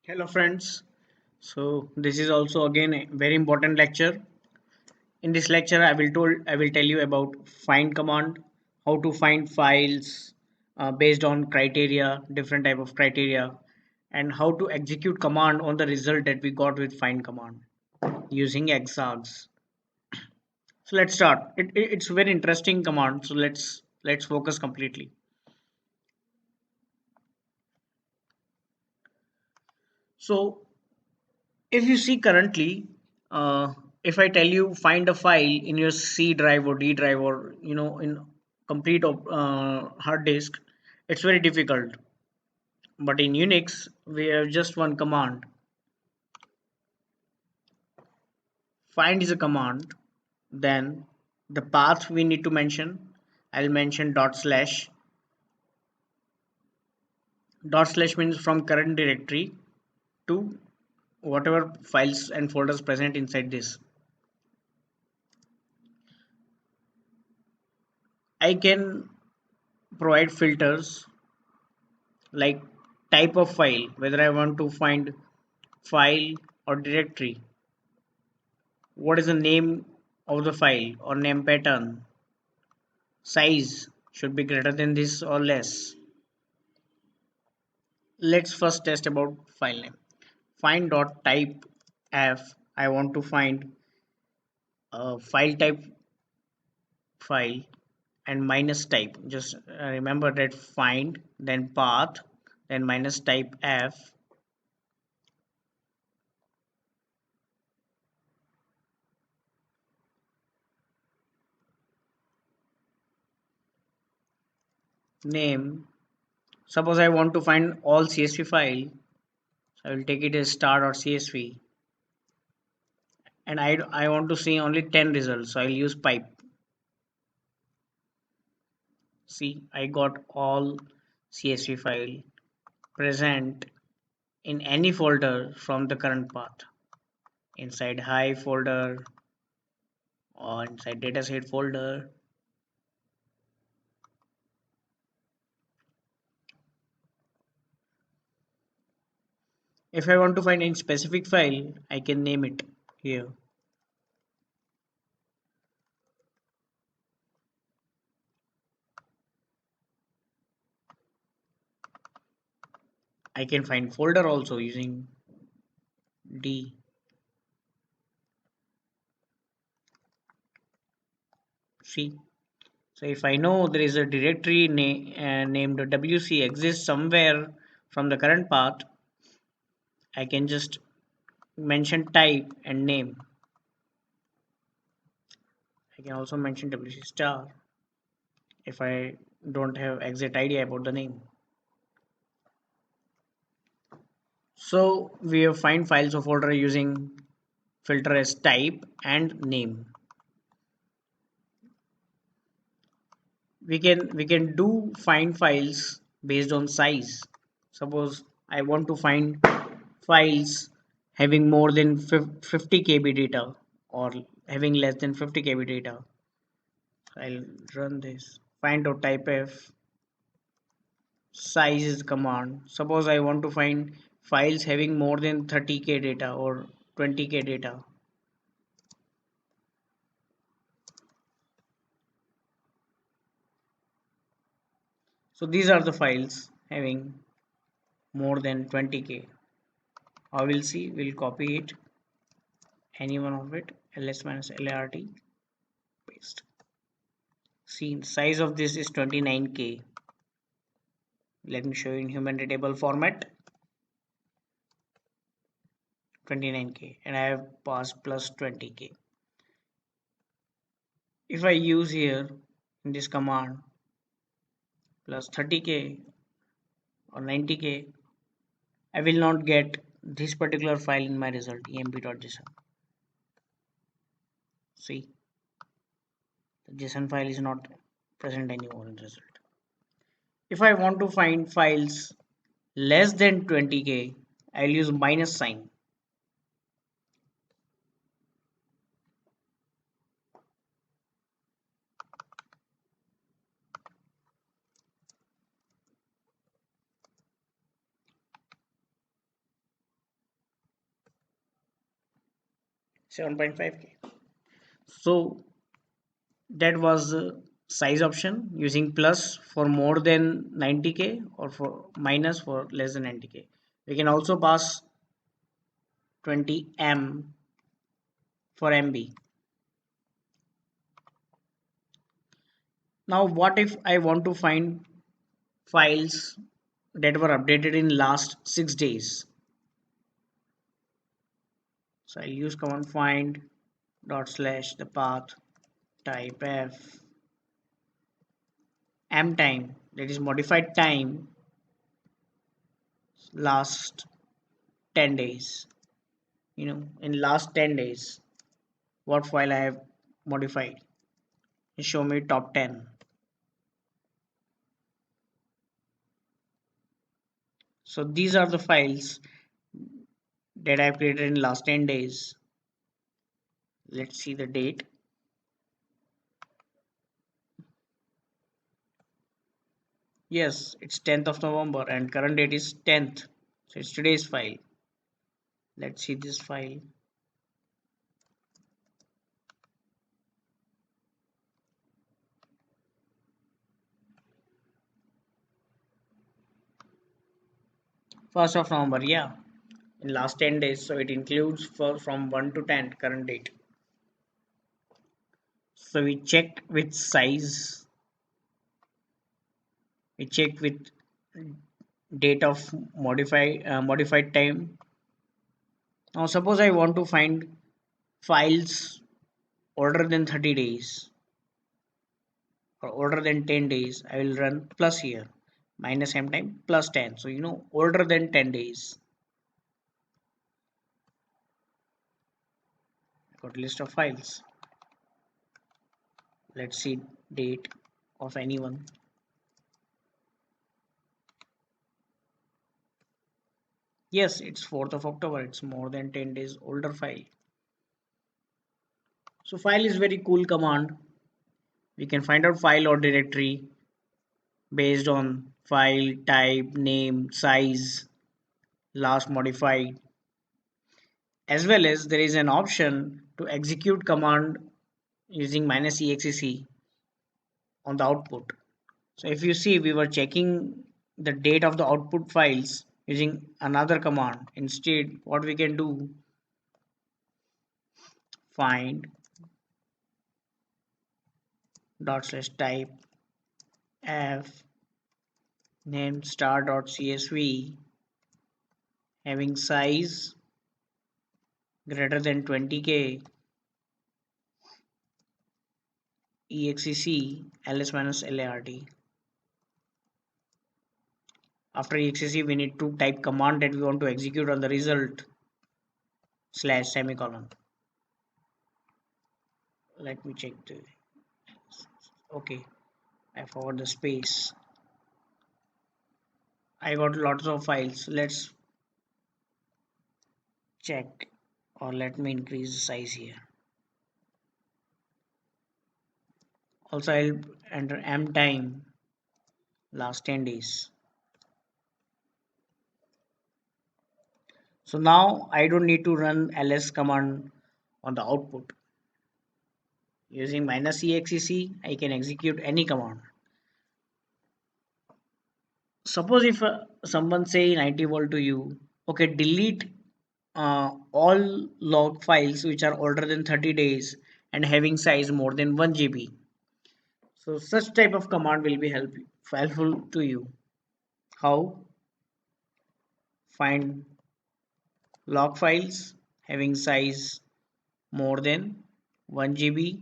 Hello friends. So this is also again a very important lecture. In this lecture I will tell you about find command, how to find files based on criteria, different type of criteria, and how to execute command on the result that we got with find command using Xargs. So let's start. It's a very interesting command. So let's focus completely. So if you see currently, if I tell you find a file in your C drive or D drive or in complete hard disk, it's very difficult. But in Unix, we have just one command. Find is a command. Then the path we need to mention. I'll mention dot slash. Dot slash means from current directory to whatever files and folders present inside this. I can provide filters like type of file, whether I want to find file or directory, what is the name of the file or name pattern, size should be greater than this or less. Let's first test about file name. Find dot type f. I want to find a file type file and minus type. Just remember that find then path then minus type f. Name. Suppose I want to find all CSV file. So I will take it as star.csv, and I want to see only 10 results, so I'll use pipe. See, I got all CSV file present in any folder from the current path, inside hive folder or inside dataset folder. If I want to find any specific file, I can name it here. I can find folder also using D. See, so if I know there is a directory named WC exists somewhere from the current path, I can just mention type and name. I can also mention WC star if I don't have exact idea about the name. So we have find files of folder using filter as type and name. We can do find files based on size. Suppose I want to find files having more than 50 KB data or having less than 50 KB data. I'll run this. Find out type f. Size is command. Suppose I want to find files having more than 30k data or 20k data. So these are the files having more than 20k. I will see, we'll copy it, any one of it, ls minus lart, paste. See, size of this is 29k. Let me show you in human readable format. 29k, and I have passed plus 20k. If I use here in this command plus 30k or 90k, I will not get this particular file in my result emp.json. See, the JSON file is not present anymore in result. If I want to find files less than 20k, I'll use minus sign. 7.5K. So that was the size option, using plus for more than 90K or for minus for less than 90K. We can also pass 20M for MB. Now what if I want to find files that were updated in last 6 days? So I'll use command find dot slash the path type f m time, that is modified time, last 10 days. In last 10 days, what file I have modified. Show me top 10. So these are the files that I've created in last 10 days. Let's see the date. Yes, it's 10th of November and current date is 10th. So it's today's file. Let's see this file. First of November, yeah. In last 10 days, so it includes from 1 to 10 current date. So we checked with size, we checked with date of modified time. Now suppose I want to find files older than 30 days or older than 10 days. I will run plus here, minus m time plus 10. So older than 10 days. I got a list of files. Let's see date of anyone. Yes, it's 4th of October. It's more than 10 days older file. So file is very cool command. We can find out file or directory based on file type, name, size, last modified. As well as there is an option to execute command using -exec on the output. So if you see, we were checking the date of the output files using another command. Instead, what we can do, find dot slash type f name star.csv having size greater than 20K exec ls minus lart. After exec, we need to type command that we want to execute on the result slash semicolon. Let me check the, okay, I forgot the space. I got lots of files. Let's check, or let me increase the size here. Also, I'll enter m time last 10 days. So now I don't need to run ls command on the output. Using -exec, I can execute any command. Suppose if someone say 90 volt to you, okay, delete all log files which are older than 30 days and having size more than 1 GB. So such type of command will be helpful to you. How? Find log files having size more than 1 GB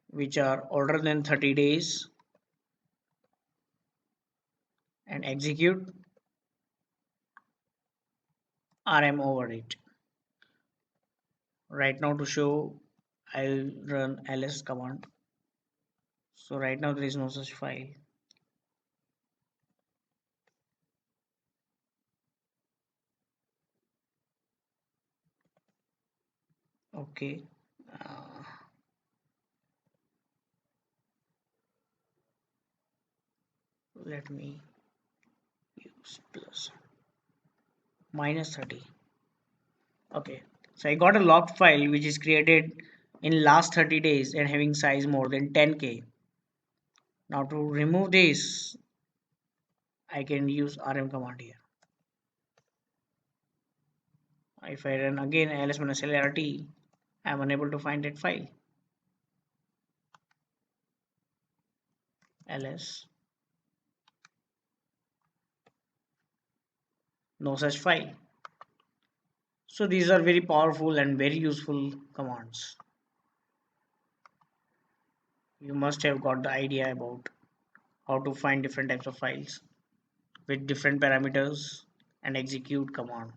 which are older than 30 days and execute rm over it. Right now to show, I'll run ls command. So right now there is no such file. Okay. Uh, Let me use plus. minus 30. Okay, so I got a locked file which is created in last 30 days and having size more than 10K. Now to remove this, I can use rm command here. If I run again ls -lrt, I am unable to find that file. ls, no such file. So these are very powerful and very useful commands. You must have got the idea about how to find different types of files with different parameters and execute command.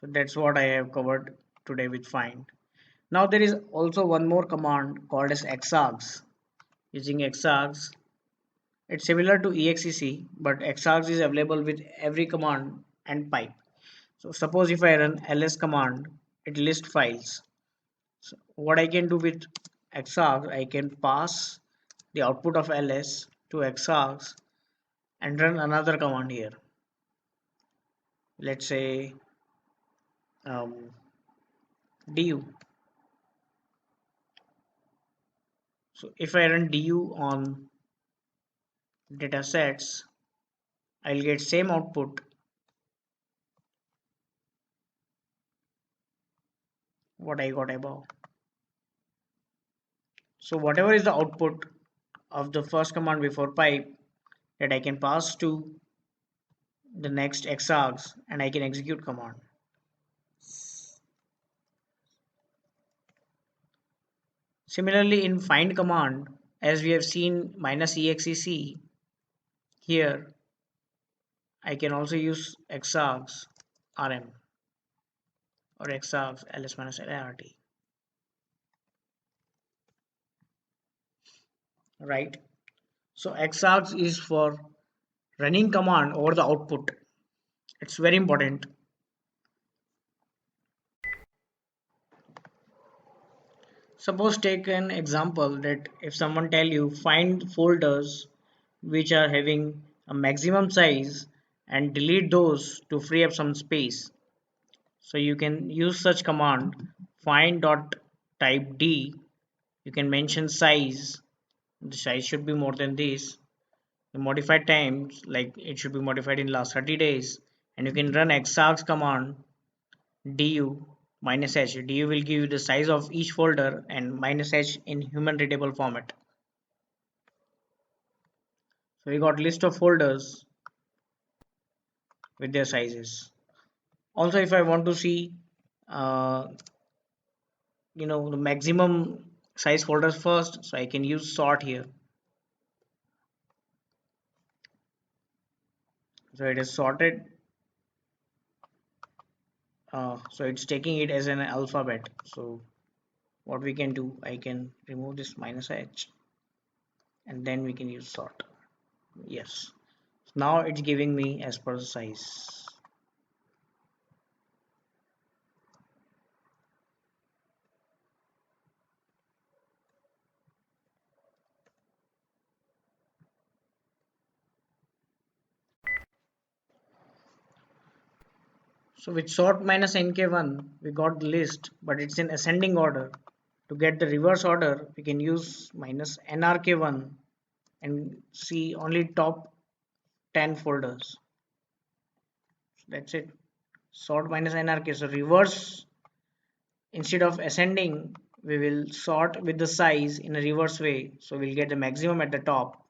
So that's what I have covered today with find. Now there is also one more command called as Xargs. Using Xargs, it's similar to exec, but Xargs is available with every command and pipe. So suppose if I run ls command, it lists files. So what I can do with Xargs, I can pass the output of ls to Xargs and run another command here. Let's say um, du. So if I run du on data sets, I'll get same output what I got above. So whatever is the output of the first command before pipe that I can pass to the next Xargs and I can execute command. Similarly in find command, as we have seen -exec here, I can also use Xargs rm or Xargs ls-lrt, right? So Xargs is for running command over the output. It's very important. Suppose take an example that if someone tell you find folders which are having a maximum size and delete those to free up some space. So you can use such command find dot type d. You can mention size. The size should be more than this. The modified times like it should be modified in last 30 days and you can run xargs command du -h. Du will give you the size of each folder and -h in human readable format. So we got list of folders with their sizes. Also, if I want to see, uh, the maximum size folders first, so I can use sort here. So it is sorted. So it's taking it as an alphabet. So what we can do, I can remove this -h and then we can use sort. Yes. Now it's giving me as per the size. So with sort -nk1, we got the list, but it's in ascending order. To get the reverse order, we can use -nrk1 and see only top 10 folders. So that's it. Sort -nrk. So reverse, instead of ascending, we will sort with the size in a reverse way. So we'll get the maximum at the top.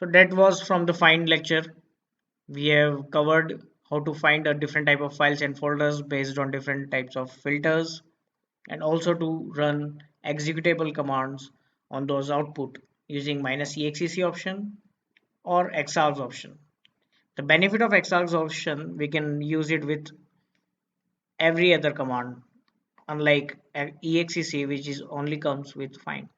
So that was from the find lecture. We have covered how to find a different type of files and folders based on different types of filters and also to run executable commands on those output using -exec option or xargs option. The benefit of xargs option, we can use it with every other command unlike exec which is only comes with find.